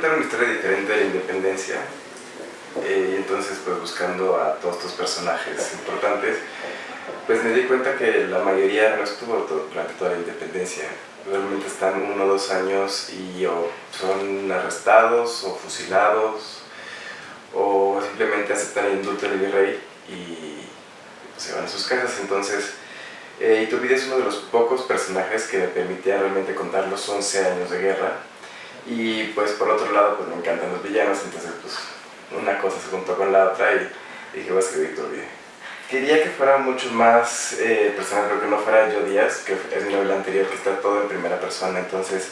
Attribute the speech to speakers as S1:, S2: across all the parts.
S1: contar una historia diferente de la independencia, y entonces pues buscando a todos estos personajes importantes, pues me di cuenta que la mayoría no estuvo durante toda la independencia. Realmente están 1 o 2 años y o son arrestados o fusilados o simplemente aceptan el indulto del virrey y pues, se van a sus casas. Entonces Iturbide es uno de los pocos personajes que me permitía realmente contar los 11 años de guerra. Y pues por otro lado pues me encantan los villanos, entonces pues una cosa se juntó con la otra y dije, voy a escribir Iturbide. Quería que fuera mucho más personal, pero que no fuera Yo Díaz, que es mi novela anterior, que está todo en primera persona. Entonces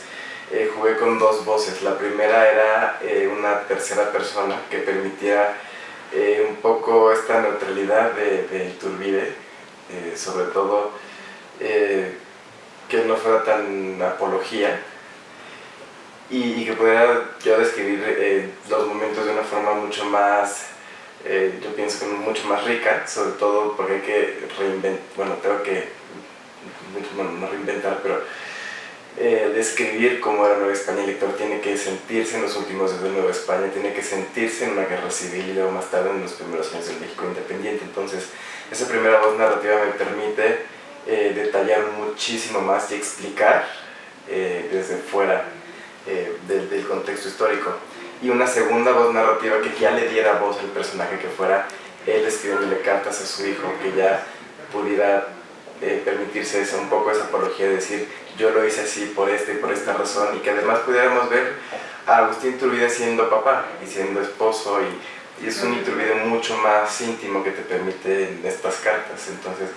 S1: jugué con 2 voces. La primera era una tercera persona que permitía un poco esta neutralidad de Iturbide, sobre todo que no fuera tan apología y que pudiera yo describir los momentos de una forma mucho más, yo pienso que mucho más rica, sobre todo porque hay que no reinventar, pero describir cómo era Nueva España. El lector tiene que sentirse en los últimos días de Nueva España, tiene que sentirse en una guerra civil y luego más tarde en los primeros años del México independiente. Entonces esa primera voz narrativa me permite detallar muchísimo más y explicar desde fuera del contexto histórico. Y una segunda voz narrativa que ya le diera voz al personaje, que fuera él escribiéndole cartas a su hijo, que ya pudiera permitirse un poco esa apología de decir yo lo hice así por esta y por esta razón, y que además pudiéramos ver a Agustín Iturbide siendo papá y siendo esposo, y es un Iturbide mucho más íntimo que te permite estas cartas. Entonces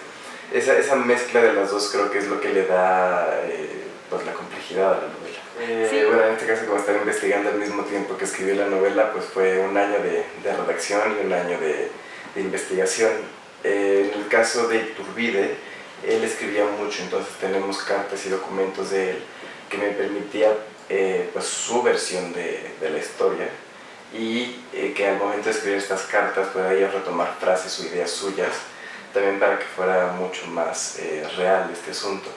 S1: esa mezcla de las dos creo que es lo que le da pues la complejidad a la novela.
S2: Sí.
S1: Bueno, en este caso, como estaba investigando al mismo tiempo que escribí la novela, pues fue 1 año de redacción y 1 año de investigación. En el caso de Iturbide, él escribía mucho, entonces tenemos cartas y documentos de él que me permitía pues su versión de la historia, y que al momento de escribir estas cartas pueda yo retomar frases o ideas suyas, también para que fuera mucho más real este asunto.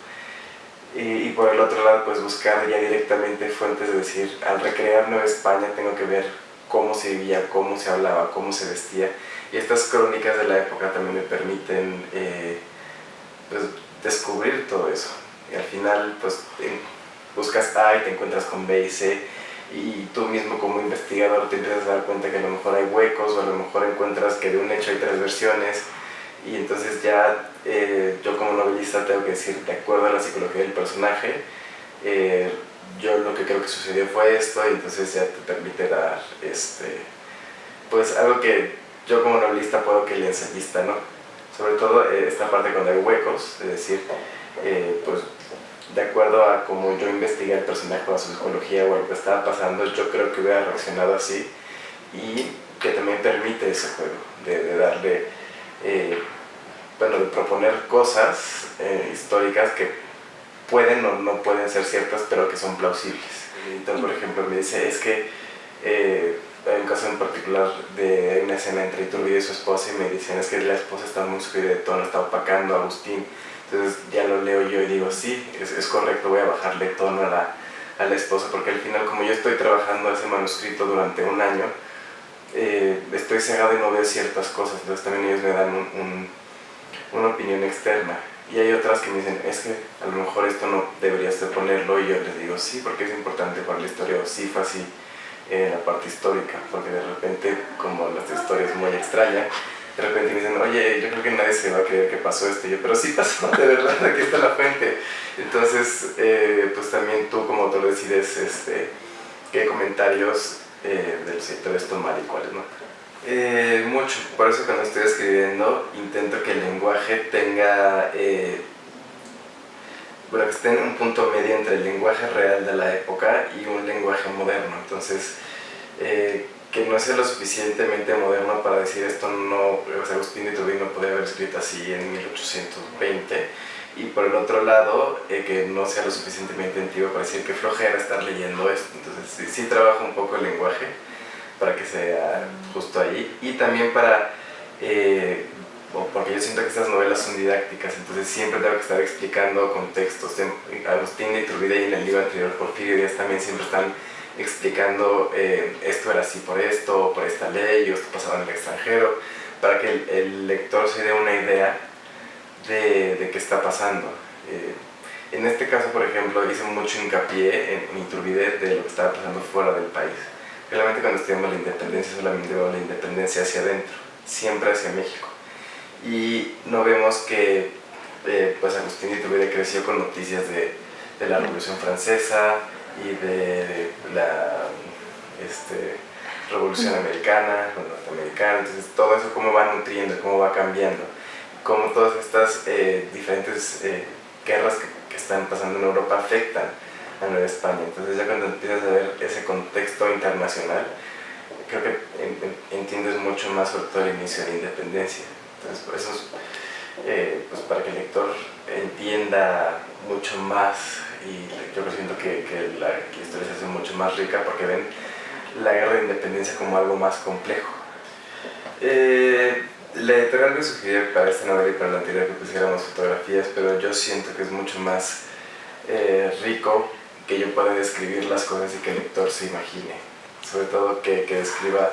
S1: Y por el otro lado, pues buscar ya directamente fuentes, de decir, al recrear Nueva España tengo que ver cómo se vivía, cómo se hablaba, cómo se vestía, y estas crónicas de la época también me permiten pues, descubrir todo eso. Y al final pues buscas A y te encuentras con B y C, y tú mismo como investigador te empiezas a dar cuenta que a lo mejor hay huecos, o a lo mejor encuentras que de un hecho hay 3 versiones, y entonces ya yo como novelista tengo que decir, de acuerdo a la psicología del personaje, yo lo que creo que sucedió fue esto, y entonces ya te permite dar pues algo que yo como novelista puedo que el ensayista no. Sobre todo esta parte cuando hay huecos, es decir, pues de acuerdo a cómo yo investigué el personaje o a su psicología o a lo que estaba pasando, yo creo que hubiera reaccionado así, y que también permite ese juego de darle, de proponer cosas históricas que pueden o no pueden ser ciertas, pero que son plausibles. Entonces, por ejemplo, me dice, es que hay un caso en particular de una escena entre Iturbide y su esposa, y me dicen, es que la esposa está muy subida de tono, está opacando a Agustín. Entonces ya lo leo yo y digo, sí, es correcto, voy a bajarle tono a la esposa, porque al final, como yo estoy trabajando ese manuscrito durante 1 año, estoy cegado y no veo ciertas cosas, entonces también ellos me dan una opinión externa. Y hay otras que me dicen, es que a lo mejor esto no deberías de ponerlo, y yo les digo, sí, porque es importante para la historia, o sí fue así la parte histórica, porque de repente, como la historia es muy extraña, de repente me dicen, oye, yo creo que nadie se va a creer que pasó esto, y yo, pero sí pasó, de verdad, aquí está la fuente. Entonces, pues también tú como autor decides qué comentarios de los editores tomar y cuáles no. Mucho, por eso cuando estoy escribiendo intento que el lenguaje tenga, que esté en un punto medio entre el lenguaje real de la época y un lenguaje moderno. Entonces, que no sea lo suficientemente moderno para decir esto no, Agustín de Iturbide no podía haber escrito así en 1820, y por el otro lado, que no sea lo suficientemente antiguo para decir que flojera estar leyendo esto. Entonces sí trabajo un poco el lenguaje para que sea justo ahí, y también porque yo siento que estas novelas son didácticas, entonces siempre tengo que estar explicando contextos. Agustín de Iturbide y en el libro anterior Porfirio Díaz también siempre están explicando esto era así por esto, por esta ley, o esto pasaba en el extranjero, para que el lector se dé una idea de qué está pasando. En este caso, por ejemplo, hice mucho hincapié en Iturbide de lo que estaba pasando fuera del país. Realmente cuando estudiamos la independencia solamente vemos la independencia hacia adentro, siempre hacia México. Y no vemos que pues Agustín de Iturbide creció con noticias de la Revolución Francesa y de la Revolución Americana, norteamericana. Entonces todo eso cómo va nutriendo, cómo va cambiando, cómo todas estas diferentes guerras que están pasando en Europa afectan a Nueva España. Entonces ya cuando empiezas a ver ese contexto internacional, creo que entiendes mucho más sobre todo el inicio de la independencia. Entonces por eso pues para que el lector entienda mucho más, y yo siento que la historia se hace mucho más rica porque ven la guerra de independencia como algo más complejo. La editorial me sugirió para esta novela y para la anterior que pusiéramos fotografías, pero yo siento que es mucho más rico que yo pueda describir las cosas y que el lector se imagine. Sobre todo que describa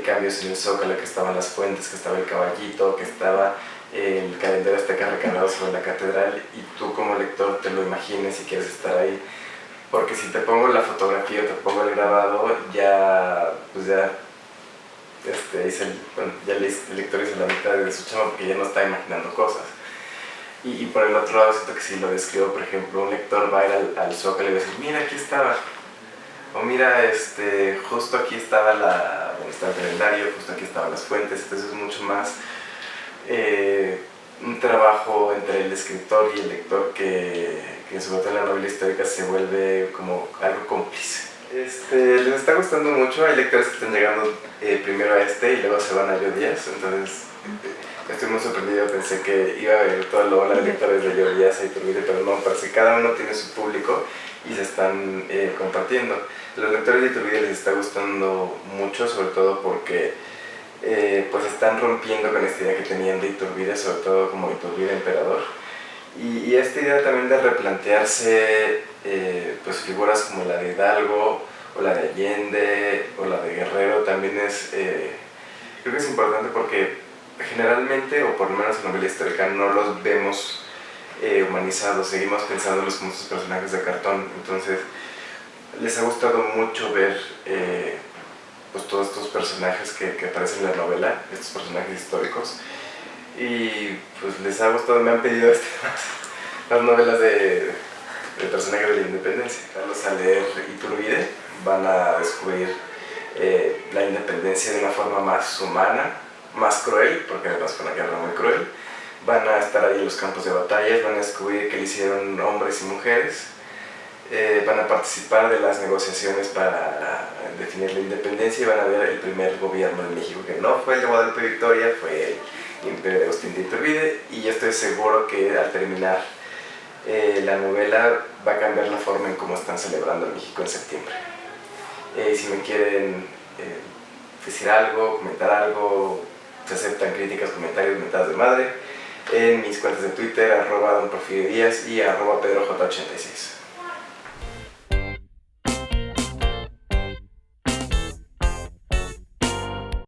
S1: cambios en el zócalo, que estaban las fuentes, que estaba el caballito, que estaba el calendario azteca recargado sobre la catedral, y tú como lector te lo imagines y quieres estar ahí. Porque si te pongo la fotografía o te pongo el grabado, ya el lector hizo la mitad de su chamba porque ya no está imaginando cosas. Y por el otro lado siento que si lo describo, por ejemplo, un lector va a ir al zócalo y va a decir, mira, aquí estaba. O mira, justo aquí estaba estaba el calendario, justo aquí estaban las fuentes. Entonces es mucho más un trabajo entre el escritor y el lector que sobre todo en la novela histórica se vuelve como algo cómplice. Les está gustando mucho, hay lectores que están llegando primero a y luego se van a Yo Díaz, entonces estoy muy sorprendido, pensé que iba a haber toda la ola de lectores de Yo Díaz a Iturbide, pero no, parece que cada uno tiene su público y se están compartiendo. Los lectores de Iturbide les está gustando mucho, sobre todo porque pues están rompiendo con esta idea que tenían de Iturbide, sobre todo como Iturbide emperador, y esta idea también de replantearse pues figuras como la de Hidalgo o la de Allende o la de Guerrero también creo que es importante porque generalmente, o por lo menos en la novela histórica, no los vemos humanizados, seguimos pensándolos como sus personajes de cartón. Entonces les ha gustado mucho ver pues todos estos personajes que aparecen en la novela, estos personajes históricos, y pues les ha gustado, me han pedido más novelas de personajes de la independencia. Al leer Iturbide van a descubrir la independencia de una forma más humana, más cruel, porque además fue una guerra muy cruel. Van a estar ahí en los campos de batallas, van a descubrir que le hicieron hombres y mujeres, van a participar de las negociaciones para definir la independencia y van a ver el primer gobierno de México, que no fue el de Guadalupe Victoria, fue el Imperio de Agustín de Iturbide, y yo estoy seguro que al terminar la novela va a cambiar la forma en cómo están celebrando México en septiembre. Si me quieren decir algo, comentar algo, se aceptan críticas, comentarios, mentadas de madre en mis cuentas de Twitter, @donporfirio Díaz y @pedroj86.